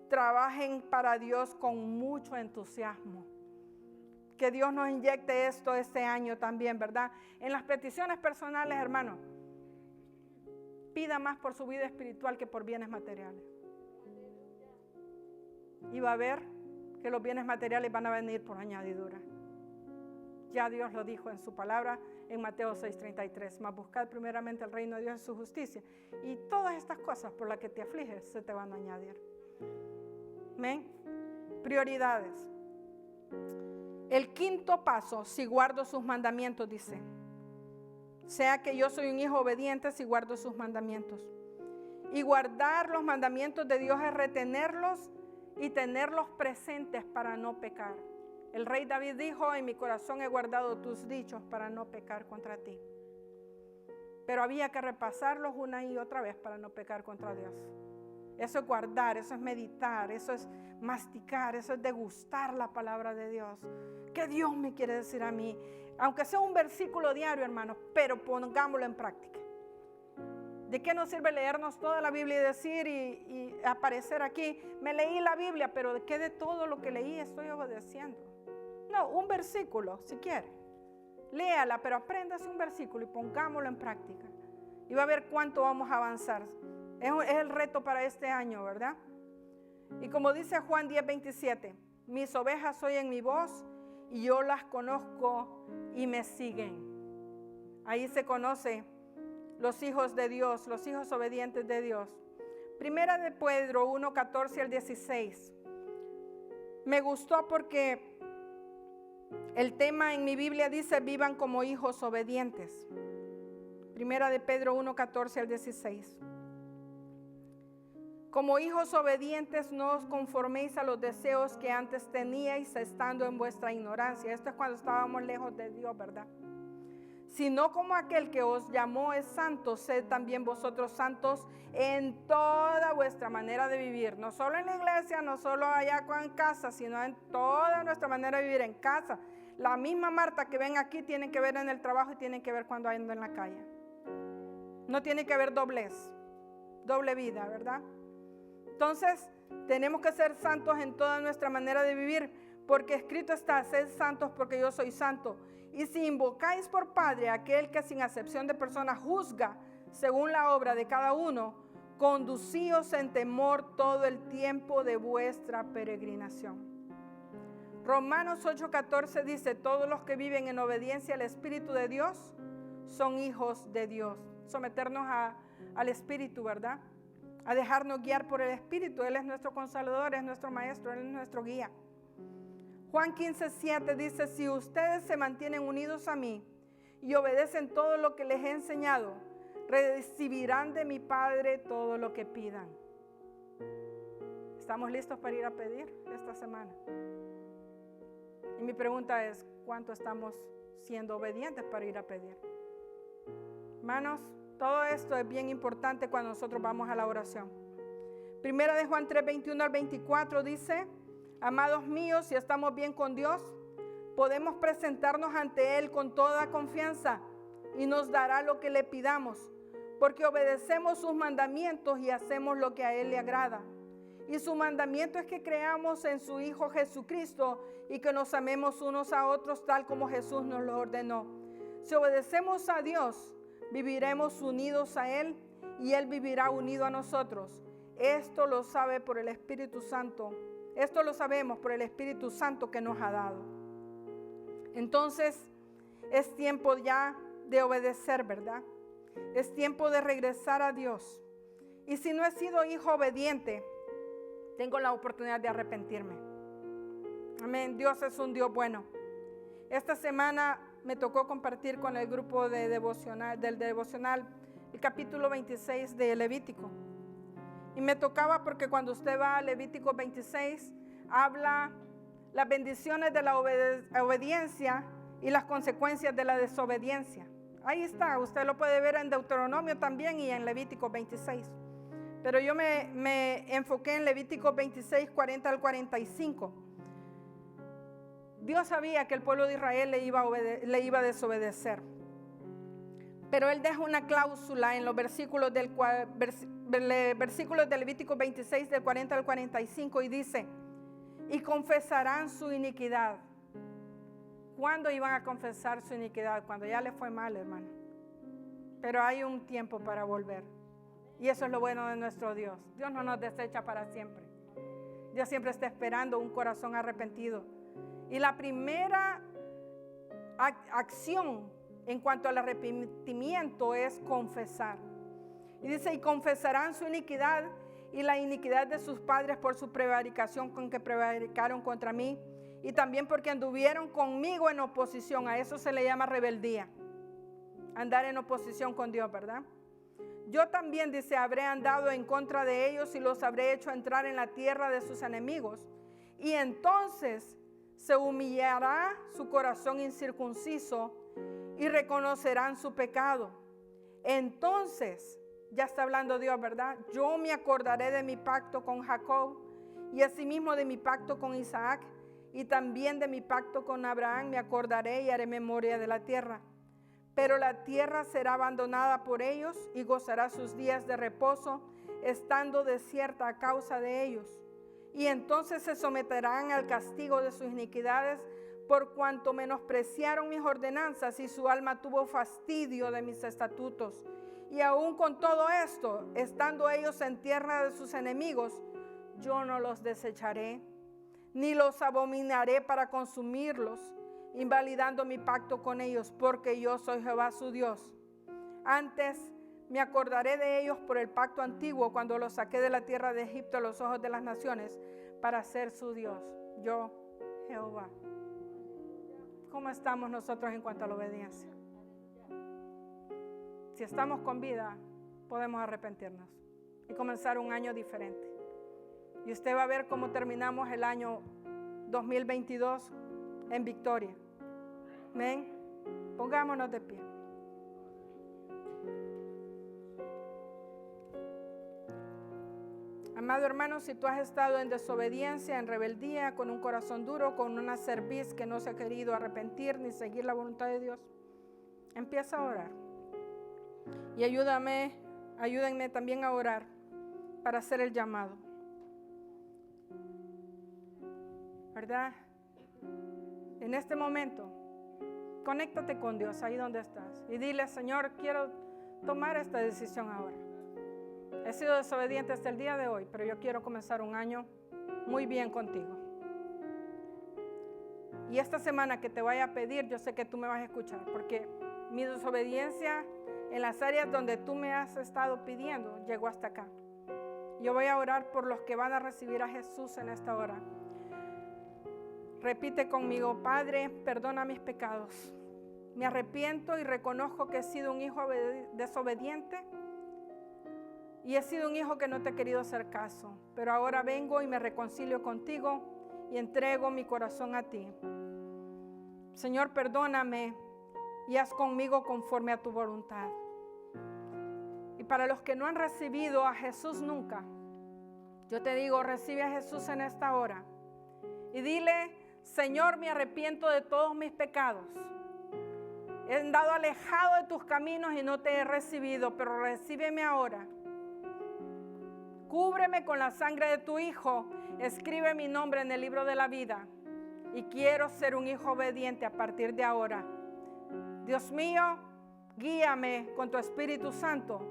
Trabajen para Dios con mucho entusiasmo. Que Dios nos inyecte esto este año también, ¿verdad? En las peticiones personales, hermano, pida más por su vida espiritual que por bienes materiales. Y va a ver que los bienes materiales van a venir por añadidura. Ya Dios lo dijo en su palabra en Mateo 6:33. Mas buscad primeramente el reino de Dios y su justicia. Y todas estas cosas por las que te afliges se te van a añadir. Amén. Prioridades. El quinto paso, si guardo sus mandamientos, dice. Sea que yo soy un hijo obediente si guardo sus mandamientos. Y guardar los mandamientos de Dios es retenerlos y tenerlos presentes para no pecar. El rey David dijo, en mi corazón he guardado tus dichos para no pecar contra ti. Pero había que repasarlos una y otra vez para no pecar contra Dios. Eso es guardar, eso es meditar, eso es masticar, eso es degustar la palabra de Dios. ¿Qué Dios me quiere decir a mí? Aunque sea un versículo diario, hermanos, pero pongámoslo en práctica. ¿De qué nos sirve leernos toda la Biblia y decir y aparecer aquí? Me leí la Biblia, pero ¿de qué de todo lo que leí estoy obedeciendo? No, un versículo, si quiere. Léala, pero apréndase un versículo y pongámoslo en práctica. Y va a ver cuánto vamos a avanzar. Es el reto para este año, ¿verdad? Y como dice Juan 10:27, mis ovejas oyen mi voz y yo las conozco y me siguen. Ahí se conoce los hijos de Dios, los hijos obedientes de Dios. Primera de Pedro 1:14 al 16. Me gustó porque el tema en mi Biblia dice, vivan como hijos obedientes. Primera de Pedro 1:14 al 16. Como hijos obedientes, no os conforméis a los deseos que antes teníais estando en vuestra ignorancia. Esto es cuando estábamos lejos de Dios, ¿verdad? Sino como aquel que os llamó es santo, sed también vosotros santos en toda vuestra manera de vivir. No solo en la iglesia, no solo allá en casa, sino en toda nuestra manera de vivir en casa. La misma Marta que ven aquí tienen que ver en el trabajo y tienen que ver cuando ando en la calle. No tiene que haber doble vida, ¿verdad? Entonces, tenemos que ser santos en toda nuestra manera de vivir, porque escrito está, sed santos porque yo soy santo. Y si invocáis por Padre a aquel que sin acepción de personas juzga según la obra de cada uno, conducíos en temor todo el tiempo de vuestra peregrinación. Romanos 8:14 dice, todos los que viven en obediencia al Espíritu de Dios son hijos de Dios. Someternos al Espíritu, ¿verdad? a dejarnos guiar por el Espíritu. Él es nuestro consolador, es nuestro maestro, Él es nuestro guía. Juan 15:7 dice, si ustedes se mantienen unidos a mí y obedecen todo lo que les he enseñado, recibirán de mi Padre todo lo que pidan. ¿Estamos listos para ir a pedir esta semana? Y mi pregunta es, ¿cuánto estamos siendo obedientes para ir a pedir? Hermanos, todo esto es bien importante cuando nosotros vamos a la oración. Primera de Juan 3:21 al 24 dice, amados míos, si estamos bien con Dios, podemos presentarnos ante Él con toda confianza y nos dará lo que le pidamos, porque obedecemos sus mandamientos y hacemos lo que a Él le agrada. Y su mandamiento es que creamos en su Hijo Jesucristo y que nos amemos unos a otros tal como Jesús nos lo ordenó. Si obedecemos a Dios, viviremos unidos a Él y Él vivirá unido a nosotros. Esto lo sabe por el Espíritu Santo. Esto lo sabemos por el Espíritu Santo que nos ha dado. Entonces, es tiempo ya de obedecer, ¿verdad? Es tiempo de regresar a Dios. Y si no he sido hijo obediente, tengo la oportunidad de arrepentirme. Amén. Dios es un Dios bueno. Esta semana me tocó compartir con el grupo del devocional el capítulo 26 de Levítico. Y me tocaba porque cuando usted va a Levítico 26, habla las bendiciones de la obediencia y las consecuencias de la desobediencia. Ahí está, usted lo puede ver en Deuteronomio también y en Levítico 26. Pero yo me enfoqué en Levítico 26, 40 al 45. Dios sabía que el pueblo de Israel le iba a desobedecer. Pero Él deja una cláusula en los versículos del Levítico 26, del 40 al 45, y dice, y confesarán su iniquidad. ¿Cuándo iban a confesar su iniquidad? Cuando ya le fue mal, hermano. Pero hay un tiempo para volver. Y eso es lo bueno de nuestro Dios. Dios no nos desecha para siempre. Dios siempre está esperando un corazón arrepentido. Y la primera acción en cuanto al arrepentimiento es confesar. Y dice, y confesarán su iniquidad y la iniquidad de sus padres por su prevaricación con que prevaricaron contra mí. Y también porque anduvieron conmigo en oposición. A eso se le llama rebeldía. Andar en oposición con Dios, ¿verdad? Yo también, dice, habré andado en contra de ellos y los habré hecho entrar en la tierra de sus enemigos. Y entonces se humillará su corazón incircunciso y reconocerán su pecado. Entonces, ya está hablando Dios, ¿verdad? Yo me acordaré de mi pacto con Jacob y asimismo de mi pacto con Isaac y también de mi pacto con Abraham me acordaré y haré memoria de la tierra. Pero la tierra será abandonada por ellos y gozará sus días de reposo, estando desierta a causa de ellos. Y entonces se someterán al castigo de sus iniquidades, por cuanto menospreciaron mis ordenanzas y su alma tuvo fastidio de mis estatutos. Y aún con todo esto, estando ellos en tierra de sus enemigos, yo no los desecharé, ni los abominaré para consumirlos, invalidando mi pacto con ellos, porque yo soy Jehová su Dios. Antes me acordaré de ellos por el pacto antiguo, cuando los saqué de la tierra de Egipto a los ojos de las naciones, para ser su Dios, yo Jehová. ¿Cómo estamos nosotros en cuanto a la obediencia? Si estamos con vida, podemos arrepentirnos y comenzar un año diferente. Y usted va a ver cómo terminamos el año 2022 en victoria. Amén. Pongámonos de pie. Amado hermano, si tú has estado en desobediencia, en rebeldía, con un corazón duro, con una cerviz que no se ha querido arrepentir ni seguir la voluntad de Dios, empieza a orar. Y ayúdenme también a orar para hacer el llamado. ¿Verdad? En este momento, conéctate con Dios ahí donde estás y dile, Señor, quiero tomar esta decisión ahora. He sido desobediente hasta el día de hoy, pero yo quiero comenzar un año muy bien contigo. Y esta semana que te vaya a pedir, yo sé que tú me vas a escuchar, porque mi desobediencia en las áreas donde tú me has estado pidiendo llegó hasta acá. Yo voy a orar por los que van a recibir a Jesús en esta hora. Repite conmigo: Padre, perdona mis pecados. Me arrepiento y reconozco que he sido un hijo desobediente y he sido un hijo que no te he querido hacer caso. Pero ahora vengo y me reconcilio contigo y entrego mi corazón a ti. Señor, perdóname y haz conmigo conforme a tu voluntad. Y para los que no han recibido a Jesús nunca, yo te digo, recibe a Jesús en esta hora. Y dile: Señor, me arrepiento de todos mis pecados. He andado alejado de tus caminos y no te he recibido, pero recíbeme ahora. Cúbreme con la sangre de tu Hijo. Escribe mi nombre en el libro de la vida. Y quiero ser un hijo obediente a partir de ahora. Dios mío, guíame con tu Espíritu Santo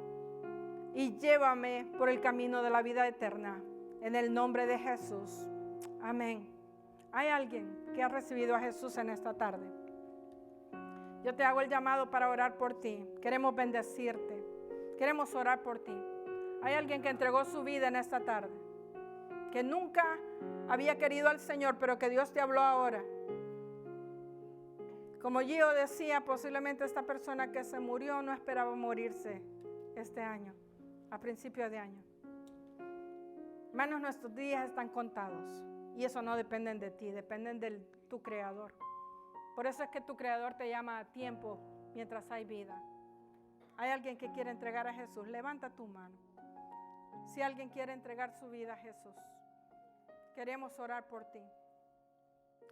y llévame por el camino de la vida eterna. En el nombre de Jesús. Amén. ¿Hay alguien que ha recibido a Jesús en esta tarde? Yo te hago el llamado para orar por ti. Queremos bendecirte. Queremos orar por ti. Hay alguien que entregó su vida en esta tarde, que nunca había querido al Señor, pero que Dios te habló ahora. Como Gio decía, posiblemente esta persona que se murió no esperaba morirse este año, a principios de año. Hermanos, nuestros días están contados y eso no dependen de ti, dependen de tu Creador. Por eso es que tu Creador te llama a tiempo mientras hay vida. ¿Hay alguien que quiere entregar a Jesús? Levanta tu mano. Si alguien quiere entregar su vida a Jesús, queremos orar por ti.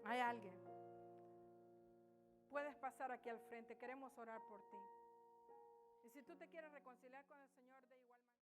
¿Hay alguien? Puedes pasar aquí al frente, queremos orar por ti. Y si tú te quieres reconciliar con el Señor de